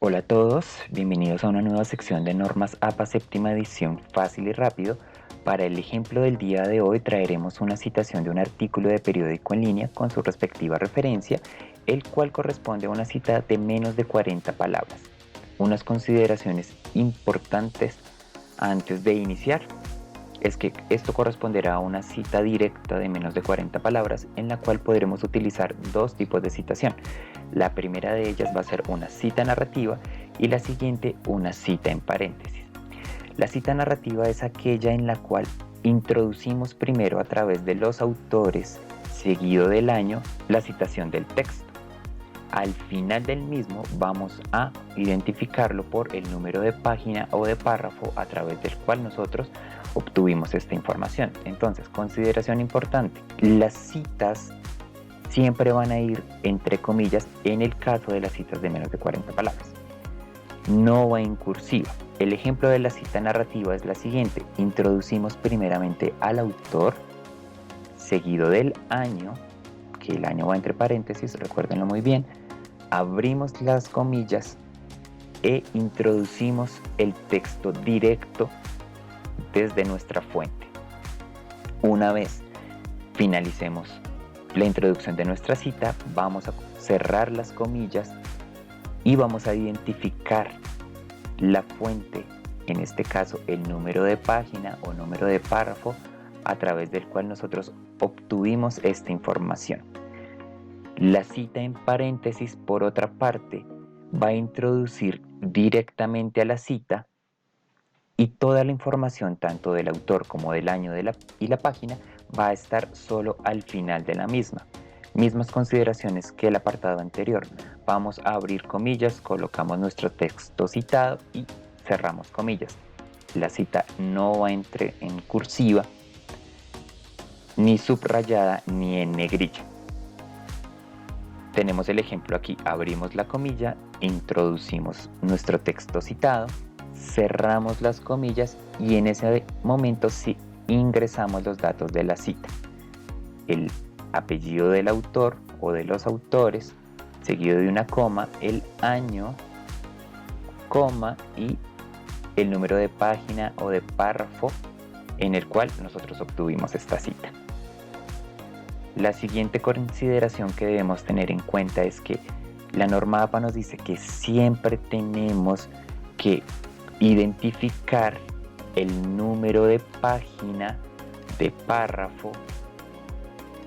Hola a todos, bienvenidos a una nueva sección de normas APA séptima edición fácil y rápido. Para el ejemplo del día de hoy traeremos una citación de un artículo de periódico en línea con su respectiva referencia, el cual corresponde a una cita de menos de 40 palabras. Unas consideraciones importantes antes de iniciar es que esto corresponderá a una cita directa de menos de 40 palabras en la cual podremos utilizar dos tipos de citación. La primera de ellas va a ser una cita narrativa y la siguiente una cita en paréntesis. La cita narrativa es aquella en la cual introducimos primero a través de los autores, seguido del año, la citación del texto. Al final del mismo vamos a identificarlo por el número de página o de párrafo a través del cual nosotros obtuvimos esta información. Entonces, consideración importante, las citas siempre van a ir entre comillas en el caso de las citas de menos de 40 palabras. No va en cursiva. El ejemplo de la cita narrativa es la siguiente. Introducimos primeramente al autor, seguido del año, que el año va entre paréntesis, recuérdenlo muy bien, abrimos las comillas e introducimos el texto directo desde nuestra fuente. Una vez finalicemos la introducción de nuestra cita, vamos a cerrar las comillas y vamos a identificar la fuente, en este caso el número de página o número de párrafo a través del cual nosotros obtuvimos esta información. La cita en paréntesis, por otra parte, va a introducir directamente a la cita y toda la información, tanto del autor como del año y la página, va a estar solo al final de la misma. Mismas consideraciones que el apartado anterior. Vamos a abrir comillas, colocamos nuestro texto citado y cerramos comillas. La cita no va en cursiva, ni subrayada, ni en negrilla. Tenemos el ejemplo aquí, abrimos la comilla, introducimos nuestro texto citado, cerramos las comillas y en ese momento sí ingresamos los datos de la cita. El apellido del autor o de los autores, seguido de una coma, el año, coma y el número de página o de párrafo en el cual nosotros obtuvimos esta cita. La siguiente consideración que debemos tener en cuenta es que la norma APA nos dice que siempre tenemos que identificar el número de página, de párrafo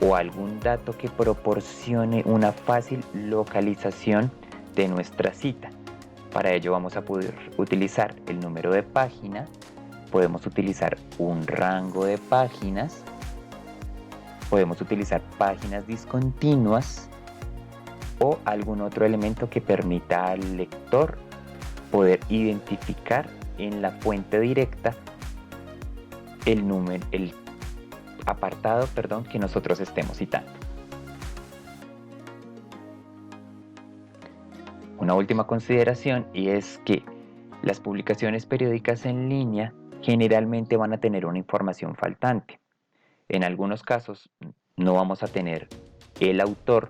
o algún dato que proporcione una fácil localización de nuestra cita. Para ello vamos a poder utilizar el número de página, podemos utilizar un rango de páginas, podemos utilizar páginas discontinuas o algún otro elemento que permita al lector poder identificar en la fuente directa el apartado, que nosotros estemos citando. Una última consideración y es que las publicaciones periódicas en línea generalmente van a tener una información faltante. En algunos casos no vamos a tener el autor,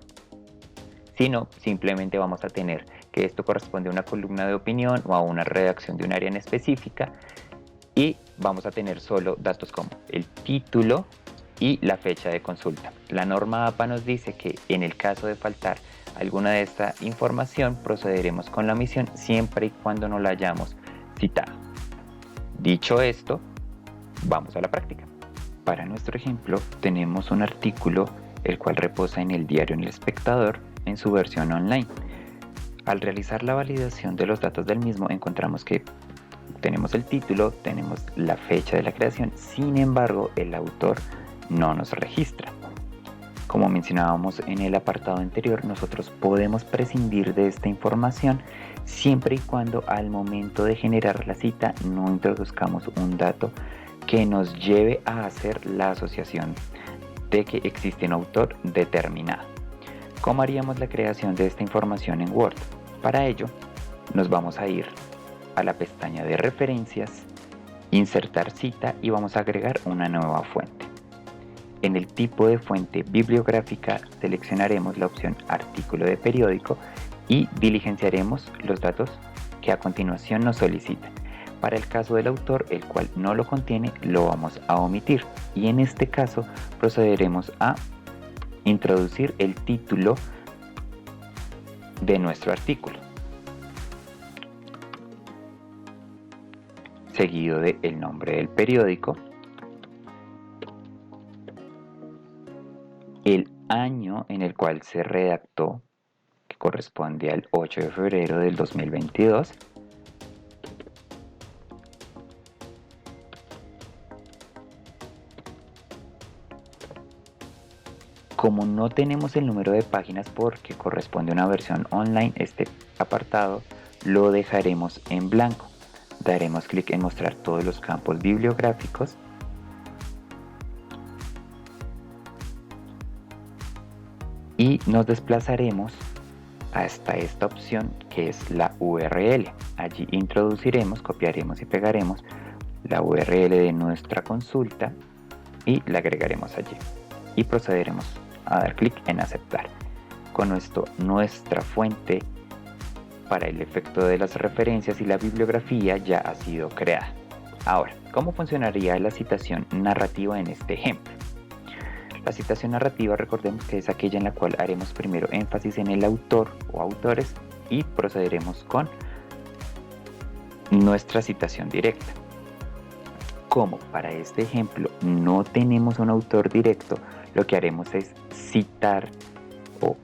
sino simplemente vamos a tener que esto corresponde a una columna de opinión o a una redacción de un área en específica y vamos a tener solo datos como el título y la fecha de consulta. La norma APA nos dice que en el caso de faltar alguna de esta información procederemos con la omisión siempre y cuando no la hayamos citado. Dicho esto, vamos a la práctica. Para nuestro ejemplo tenemos un artículo el cual reposa en el diario El Espectador en su versión online. Al realizar la validación de los datos del mismo encontramos que tenemos el título, tenemos la fecha de la creación, sin embargo el autor no nos registra. Como mencionábamos en el apartado anterior, nosotros podemos prescindir de esta información siempre y cuando al momento de generar la cita no introduzcamos un dato que nos lleve a hacer la asociación de que existe un autor determinado. ¿Cómo haríamos la creación de esta información en Word? Para ello, nos vamos a ir a la pestaña de referencias, insertar cita y vamos a agregar una nueva fuente. En el tipo de fuente bibliográfica seleccionaremos la opción artículo de periódico y diligenciaremos los datos que a continuación nos solicita. Para el caso del autor, el cual no lo contiene, lo vamos a omitir. Y en este caso procederemos a introducir el título de nuestro artículo, seguido del nombre del periódico, el año en el cual se redactó, que corresponde al 8 de febrero del 2022, como no tenemos el número de páginas porque corresponde a una versión online, este apartado lo dejaremos en blanco. Daremos clic en mostrar todos los campos bibliográficos y nos desplazaremos hasta esta opción que es la URL. Allí introduciremos, copiaremos y pegaremos la URL de nuestra consulta y la agregaremos allí y procederemos a dar clic en aceptar. Con esto nuestra fuente para el efecto de las referencias y la bibliografía ya ha sido creada. Ahora, ¿cómo funcionaría la citación narrativa en este ejemplo? La citación narrativa, recordemos que es aquella en la cual haremos primero énfasis en el autor o autores y procederemos con nuestra citación directa. Como para este ejemplo no tenemos un autor directo, lo que haremos es citar o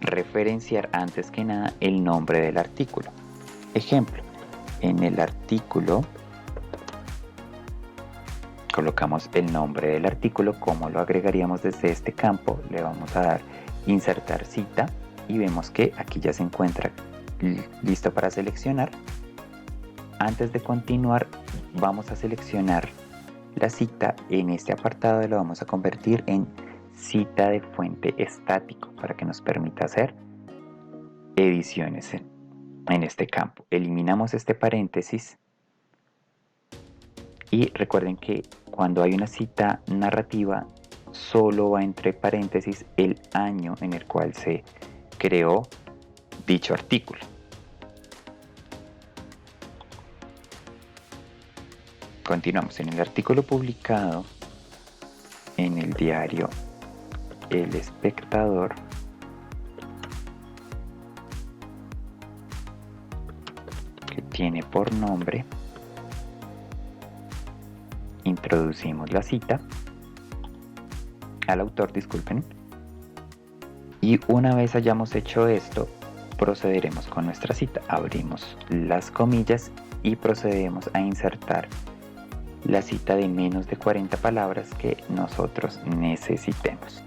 referenciar antes que nada el nombre del artículo. Ejemplo, en el artículo colocamos el nombre del artículo. ¿Cómo lo agregaríamos desde este campo? Le vamos a dar insertar cita y vemos que aquí ya se encuentra listo para seleccionar. Antes de continuar vamos a seleccionar la cita. En este apartado lo vamos a convertir en cita de fuente estático para que nos permita hacer ediciones en este campo. Eliminamos este paréntesis y recuerden que cuando hay una cita narrativa solo va entre paréntesis el año en el cual se creó dicho artículo. Continuamos. En el artículo publicado en el diario El Espectador, que tiene por nombre, introducimos la cita al autor, disculpen, y una vez hayamos hecho esto procederemos con nuestra cita. Abrimos las comillas y procedemos a insertar la cita de menos de 40 palabras que nosotros necesitemos.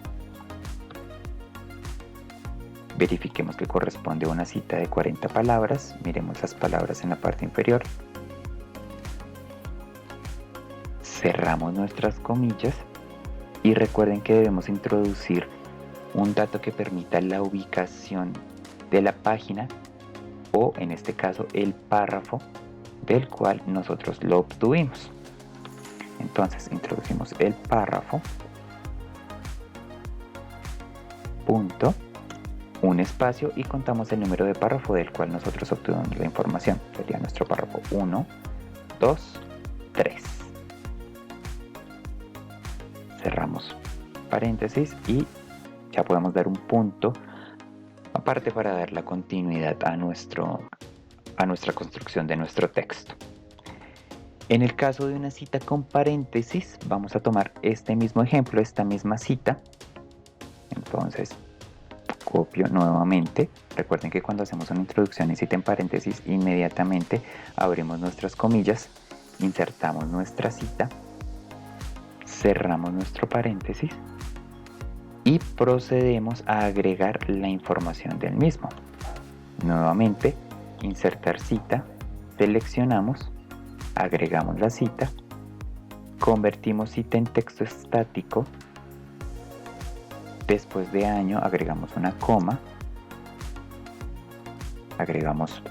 Verifiquemos que corresponde a una cita de 40 palabras. Miremos las palabras en la parte inferior. Cerramos nuestras comillas y recuerden que debemos introducir un dato que permita la ubicación de la página o en este caso el párrafo del cual nosotros lo obtuvimos. Entonces introducimos el párrafo, punto, un espacio y contamos el número de párrafo del cual nosotros obtuvimos la información. Sería nuestro párrafo 1, 2, 3. Cerramos paréntesis y ya podemos dar un punto aparte para dar la continuidad a nuestra construcción de nuestro texto. En el caso de una cita con paréntesis, vamos a tomar este mismo ejemplo, esta misma cita. Entonces, copio nuevamente. Recuerden que cuando hacemos una introducción y cita en paréntesis, inmediatamente abrimos nuestras comillas, insertamos nuestra cita, cerramos nuestro paréntesis y procedemos a agregar la información del mismo. Nuevamente, insertar cita, seleccionamos, agregamos la cita, convertimos cita en texto estático, después de año agregamos una coma, agregamos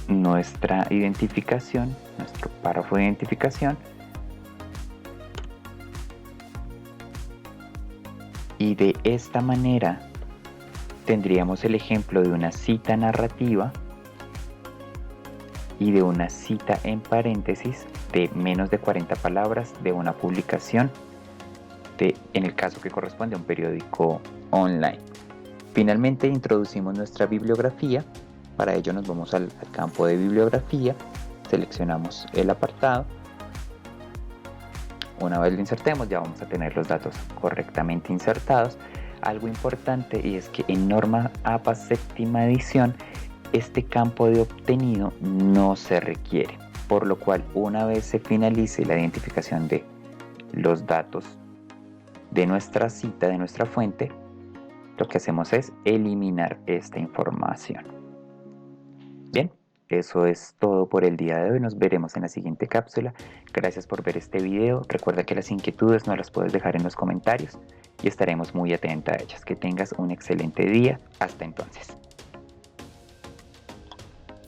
nuestra identificación, nuestro párrafo de identificación y de esta manera tendríamos el ejemplo de una cita narrativa y de una cita en paréntesis de menos de 40 palabras de una publicación en el caso que corresponde a un periódico online. Finalmente introducimos nuestra bibliografía. Para ello nos vamos al campo de bibliografía, seleccionamos el apartado. Una vez lo insertemos ya vamos a tener los datos correctamente insertados. Algo importante y es que en norma APA séptima edición este campo de obtenido no se requiere, por lo cual una vez se finalice la identificación de los datos de nuestra cita, de nuestra fuente, lo que hacemos es eliminar esta información. Bien, eso es todo por el día de hoy. Nos veremos en la siguiente cápsula. Gracias por ver este video. Recuerda que las inquietudes nos las puedes dejar en los comentarios y estaremos muy atentos a ellas. Que tengas un excelente día. Hasta entonces.